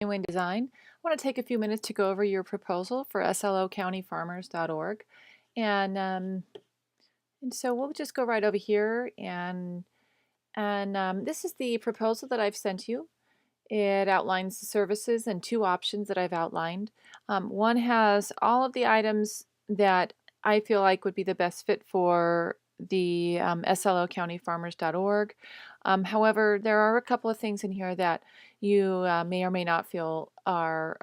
Genuine Design. I want to take a few minutes to go over your proposal for slocountyfarmers.org. And, um, and so we'll just go right over here and this is the proposal that I've sent you. It outlines the services and two options that I've outlined. One has all of the items that I feel like would be the best fit for the slocountyfarmers.org. However, there are a couple of things in here that you may or may not feel are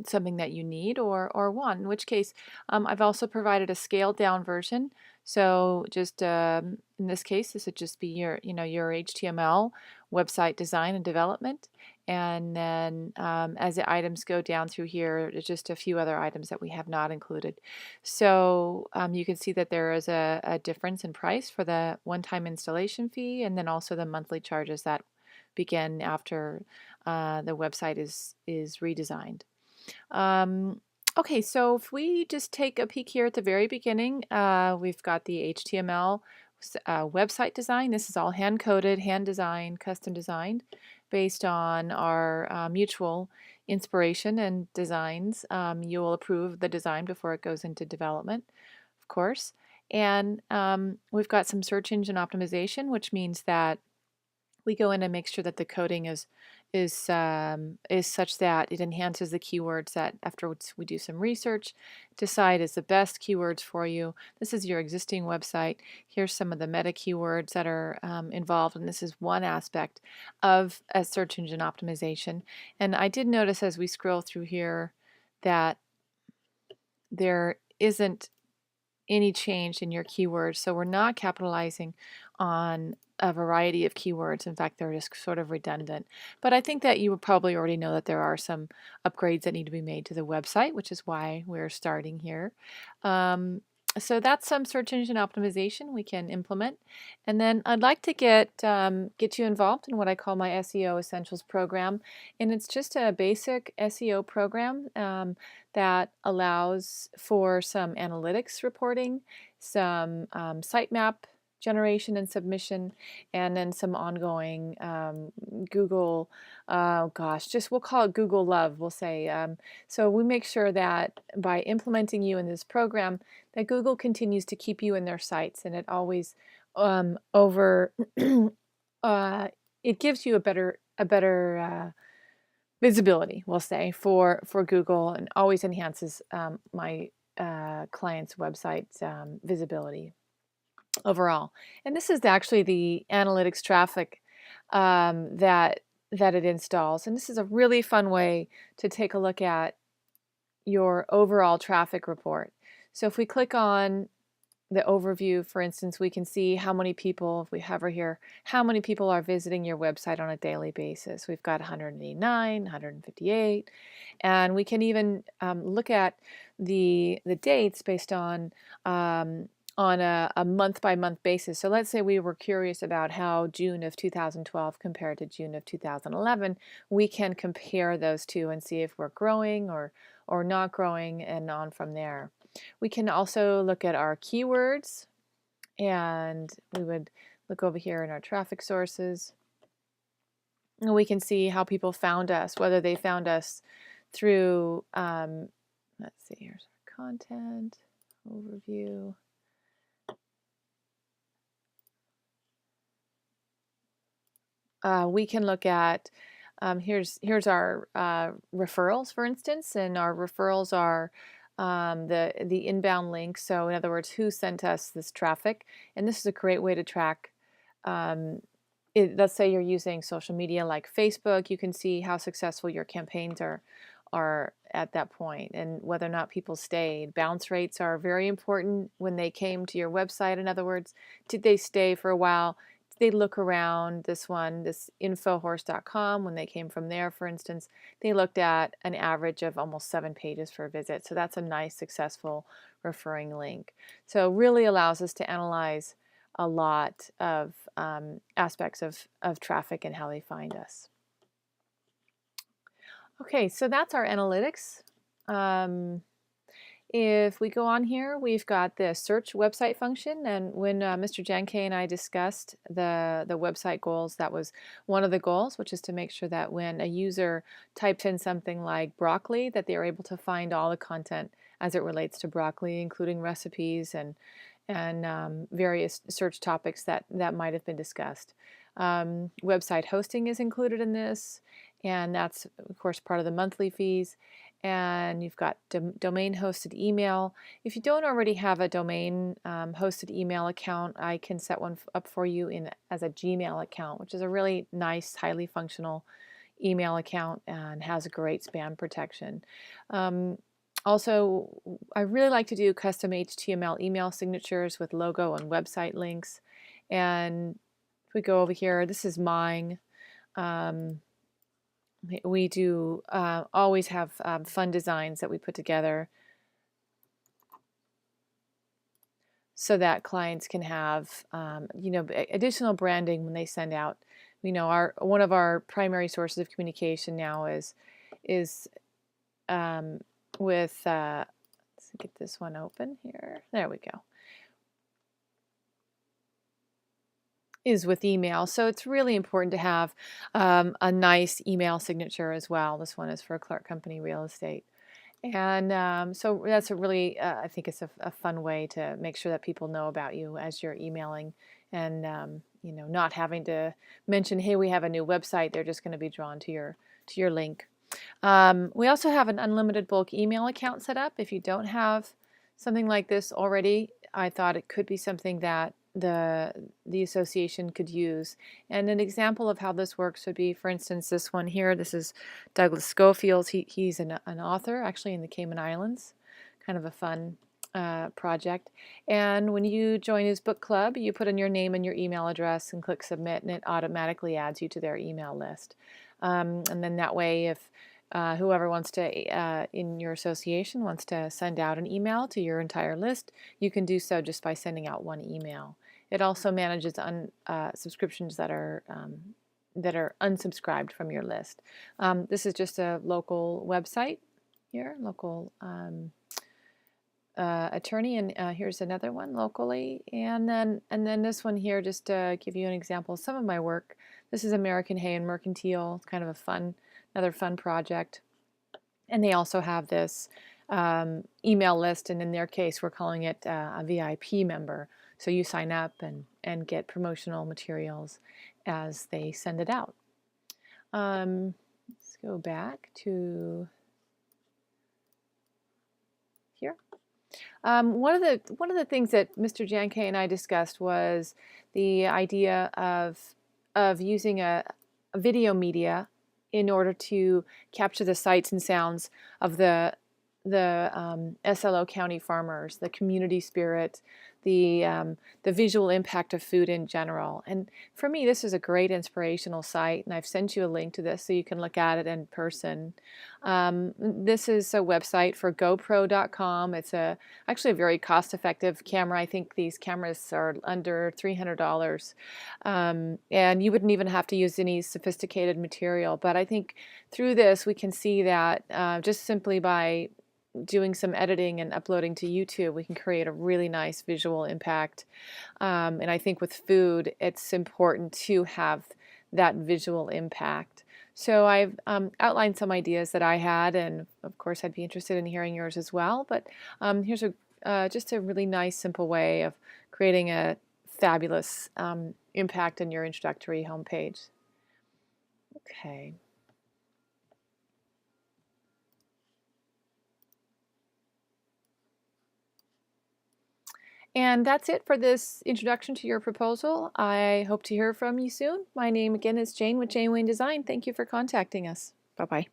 something that you need or want, in which case I've also provided a scaled down version. So just in this case, this would just be your HTML website design and development. And then as the items go down through here, there's just a few other items that we have not included. So you can see that there is a difference in price for the one-time installation fee and then also the monthly charges that begin after the website is redesigned. Okay, so if we just take a peek here at the very beginning, we've got the HTML website design. This is all hand-coded, hand-designed, custom designed based on our mutual inspiration and designs. You will approve the design before it goes into development, of course. And we've got some search engine optimization, which means that we go in and make sure that the coding is such that it enhances the keywords that afterwards we do some research, decide is the best keywords for you. This is your existing website. Here's some of the meta keywords that are involved, and this is one aspect of a search engine optimization. And I did notice as we scroll through here that there isn't any change in your keywords, so we're not capitalizing on a variety of keywords. In fact, they're just sort of redundant. But I think that you would probably already know that there are some upgrades that need to be made to the website, which is why we're starting here. So that's some search engine optimization we can implement. And then I'd like to get you involved in what I call my SEO Essentials program. And it's just a basic SEO program that allows for some analytics reporting, some sitemap generation and submission, and then some ongoing Google, we'll call it Google Love, we'll say. So we make sure that by implementing you in this program, that Google continues to keep you in their sites, and it always it gives you a better visibility, we'll say, for Google, and always enhances my client's website visibility overall. And this is actually the analytics traffic that it installs. And this is a really fun way to take a look at your overall traffic report. So if we click on the overview, for instance, we can see how many people, if we hover here, how many people are visiting your website on a daily basis. We've got 189, 158, and we can even look at the dates based on a month-by-month basis. So let's say we were curious about how June of 2012 compared to June of 2011. We can compare those two and see if we're growing or not growing, and on from there. We can also look at our keywords, and we would look over here in our traffic sources, and we can see how people found us, whether they found us through, let's see, here's our content overview. We can look at, here's our referrals, for instance, and our referrals are the inbound link. So in other words, who sent us this traffic? And this is a great way to track. Let's say you're using social media like Facebook. You can see how successful your campaigns are at that point, and whether or not people stayed. Bounce rates are very important when they came to your website. In other words, did they stay for a while? They look around this infohorse.com, when they came from there, for instance, they looked at an average of almost 7 pages per visit. So that's a nice, successful referring link. So it really allows us to analyze a lot of aspects of traffic and how they find us. Okay, so that's our analytics. If we go on here, we've got the search website function, and when Mr. Jenke and I discussed the website goals, that was one of the goals, which is to make sure that when a user types in something like broccoli, that they are able to find all the content as it relates to broccoli, including recipes and various search topics that might have been discussed. Website hosting is included in this, and that's of course part of the monthly fees. And you've got domain hosted email. If you don't already have a domain hosted email account, I can set one up for you as a Gmail account, which is a really nice, highly functional email account and has a great spam protection. Also, I really like to do custom HTML email signatures with logo and website links. And if we go over here, this is mine. We do always have fun designs that we put together so that clients can have additional branding when they send out. One of our primary sources of communication now is with let's get this one open here. There we go. Is with email. So it's really important to have a nice email signature as well. This one is for Clark Company Real Estate. And so that's a really, I think it's a fun way to make sure that people know about you as you're emailing and, not having to mention, hey, we have a new website. They're just going to be drawn to your link. We also have an unlimited bulk email account set up. If you don't have something like this already, I thought it could be something that the association could use. And an example of how this works would be, for instance, this one here. This is Douglas Schofield. He's an author actually in the Cayman Islands. Kind of a fun project. And when you join his book club, you put in your name and your email address and click submit, and it automatically adds you to their email list. And then that way, if whoever wants to, in your association, wants to send out an email to your entire list, you can do so just by sending out one email. It also manages subscriptions that are unsubscribed from your list. This is just a local website here, local attorney, and here's another one locally, and then this one here, just to give you an example of some of my work. This is American Hay and Mercantile. It's kind of another fun project, and they also have this email list, and in their case, we're calling it a VIP member. So you sign up and get promotional materials as they send it out. Let's go back to here. One of the things that Mr. Janke and I discussed was the idea of using a video media in order to capture the sights and sounds of the SLO County farmers, the community spirit, the visual impact of food in general. And for me, this is a great inspirational site, and I've sent you a link to this so you can look at it in person. This is a website for GoPro.com. It's actually a very cost-effective camera. I think these cameras are under $300, and you wouldn't even have to use any sophisticated material. But I think through this we can see that just simply by doing some editing and uploading to YouTube, we can create a really nice visual impact. And I think with food, it's important to have that visual impact. So I've outlined some ideas that I had, and of course I'd be interested in hearing yours as well. But here's just a really nice, simple way of creating a fabulous impact in your introductory homepage. Okay. And that's it for this introduction to your proposal. I hope to hear from you soon. My name again is Jane with Jane Wayne Design. Thank you for contacting us. Bye-bye.